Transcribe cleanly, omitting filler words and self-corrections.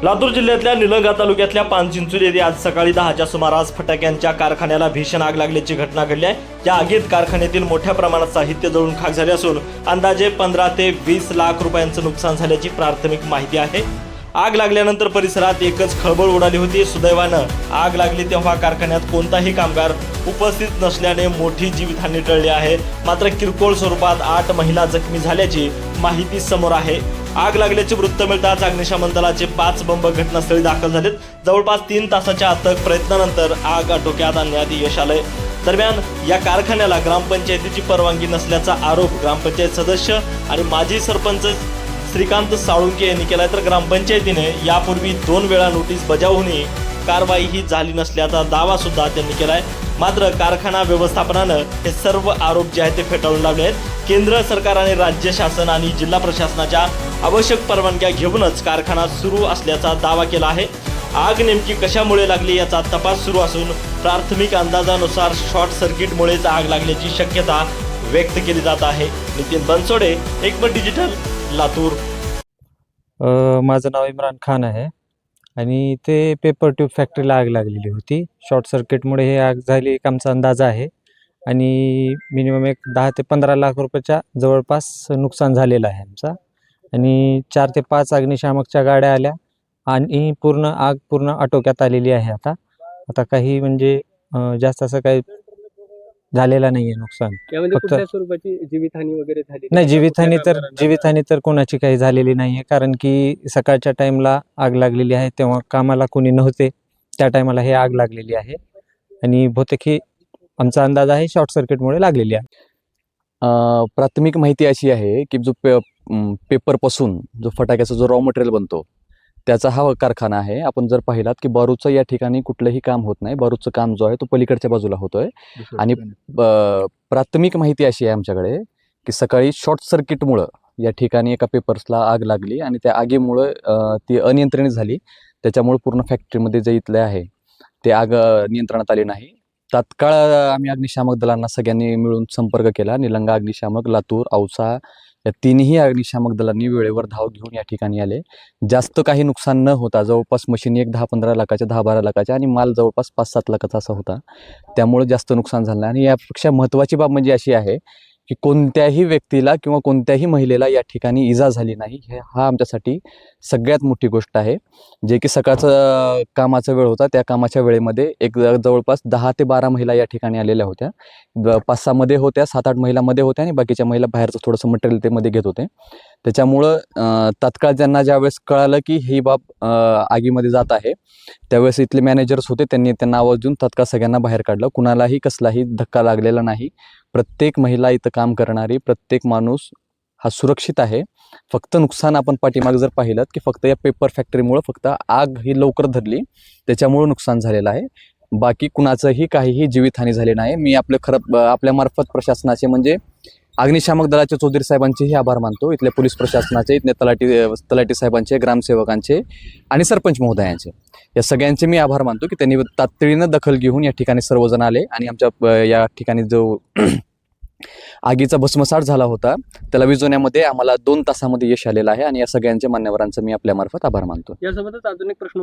लातूर जिल्ह्यातल्या निलंगा तालुक्यातल्या पानचिंचोली येथे आज सकाळी 10च्या सुमारास फटाक्यांच्या कारखान्याला भीषण आग लागल्याची घटना घडली आहे। या आगीत कारखान्यातील मोठ्या प्रमाणात साहित्य जळून खाक झाले असून अंदाजे 15 ते 20 लाख रुपयांचं नुकसान झाल्याची प्राथमिक माहिती आहे। आग लागल्यानंतर परिसरात एकच खळबळ उडाली होती। सुदैवानं आग लागली तेव्हा कारखान्यात कोणताही कामगार उपस्थित नसल्याने मोठी जीवितहानी टळली आहे। मात्र किरकोळ स्वरूपात 8 महिला जखमी झाल्याची माहिती समोर आहे। आग लागल्याचे वृत्त मिळताच अग्निशमन दलाचे 5 बंब घटनास्थळी दाखल झालेत। जवळपास 3 तासाच्या अथक प्रयत्नानंतर आग आटोक्यात आणण्यात यश आलंय। दरम्यान या कारखान्याला ग्रामपंचायतीची परवानगी नसल्याचा आरोप ग्रामपंचायत सदस्य आणि माजी सरपंच श्रीकांत साळुंके यांनी केलाय। तर ग्रामपंचायतीने यापूर्वी 2 वेळा नोटीस बजावूनही कारवाई झाली नसल्याचा दावा सुद्धा त्यांनी केलाय। मात्र कारखाना व्यवस्थापनानं हे सर्व आरोप जे आहेत ते फेटाळून लावले आहेत। केंद्र सरकार आणि राज्य शासन आणि जिल्हा प्रशासनाच्या आवश्यक परवानग्या घेऊनच कारखाना सुरू असल्याचा दावा केला आहे। आग नेमकी कशामुळे लागली याचा तपास सुरू असून प्राथमिक अंदाजानुसार शॉर्ट सर्किटमुळेच आग लागल्याची शक्यता व्यक्त केली जात आहे। नितीन बनसोडे, एकमत डिजिटल, लातूर। माझं नाव इम्रान खान आहे आणि ते पेपर ट्यूब फॅक्टरीला आग लागलेली होती। शॉर्ट सर्किटमुळे हे आग झाली एक आमचा अंदाज आहे आणि मिनिमम एक 10 ते 15 लाख रुपयाच्या जवळपास नुकसान झालेलं आहे आमचा। आणि 4 ते 5 अग्निशामकच्या गाड्या आल्या आणि आग पूर्ण आटोक्यात आलेली आहे। आता काही म्हणजे जास्त असं काही झालेलं नाहीये नुकसान। फक्त स्वरूपाची जीवितहानी वगैरे झाली नाही, जीवितहानी तर कोणाची काही झालेली नाहीये, कारण की सकाळच्या टाइमला आग लागलेली आहे तेव्हा कामाला कोणी नव्हते, त्या टायमाला हे आग लागलेली आहे आणि बहुतेक ही आमचा अंदाज आहे शॉर्ट सर्किटमुळे लागलेली आहे। प्राथमिक माहिती अशी आहे की जो पेपरपासून जो फटाक्याचा जो रॉ मटेरियल बनतो त्याचा हा कारखाना आहे। आपण जर पाहिलात की बारूदचं या ठिकाणी कुठलंही काम होत नाही, बारूदचं काम जो आहे तो पलीकडच्या बाजूला होतोय। आणि प्राथमिक माहिती अशी आहे आमच्याकडे की सकाळी शॉर्ट सर्किटमुळं या ठिकाणी एका पेपर्सला आग लागली आणि त्या आगीमुळं ती अनियंत्रित झाली। त्याच्यामुळे पूर्ण फॅक्टरीमध्ये जे इथले आहे ते आग नियंत्रणात आली नाही। तात्काळ आम्ही अग्निशामक दलांना सगळ्यांनी मिळून संपर्क केला। निलंगा अग्निशामक, लातूर, औसा या तिन्ही अग्निशामक दलांनी वेळेवर धाव घेऊन या ठिकाणी आले। जास्त काही नुकसान न होता जवळपास मशीनी एक 10-15 लाखाच्या, 10-12 लाखाच्या आणि माल जवळपास 5-7 लाखाचा असा होता। त्यामुळे जास्त नुकसान झालं नाही। आणि यापेक्षा महत्त्वाची बाब म्हणजे अशी आहे की कोणत्याही व्यक्तीला किंवा कोणत्याही महिलेला या ठिकाणी इजा झाली नाही। हा आमच्यासाठी सगळ्यात मोठी गोष्ट आहे। जे की सकाळचं कामाचा वेळ होता, त्या कामाच्या वेळेमध्ये एक जवळपास 10 ते 12 महिला या ठिकाणी आलेल्या होत्या। 5-6 मध्ये होत्या, 7-8 महिला मध्ये होत्या आणि बाकीच्या महिला बाहेरचं थोडंसं मटेरियल ते मध्ये घेत होते। त्याच्यामुळं तात्काळ त्यांना ज्यावेळेस कळालं की ही बाब आगीमध्ये जात आहे त्यावेळेस इथले मॅनेजर्स होते, त्यांना आवाज देऊन तात्काळ सगळ्यांना बाहेर काढलं। कुणालाही कसलाही धक्का लागलेला नाही। प्रत्येक महिला इथं काम करणारी, प्रत्येक माणूस हा सुरक्षित आहे। फक्त नुकसान आपण पाठीमागे जर पाहिलं की फक्त या पेपर फॅक्टरीमुळे फक्त आग ही लवकर धरली त्याच्यामुळे नुकसान झालेलं आहे। बाकी कुणाचंही काहीही जीवितहानी झाली नाही। मी आपल्या मार्फत प्रशासनाचे म्हणजे अग्निशामक दलाचे चौधरी साहेबांचेही आभार मानतो, इथल्या पोलीस प्रशासनाचे, इथले तलाठी साहेबांचे, ग्रामसेवकांचे आणि सरपंच महोदयांचे, या सगळ्यांचे मी आभार मानतो की त्यांनी तातडीनं दखल घेऊन या ठिकाणी सर्वजण आले आणि आमच्या या ठिकाणी जो आगीचा भस्मसात झाला होता त्याला विझवण्यामध्ये आम्हाला 2 तासामध्ये यश आलेलं आहे। आणि या सगळ्यांच्या मान्यवरांचं मी आपल्या मार्फत आभार मानतो। यासोबतच अजून एक प्रश्न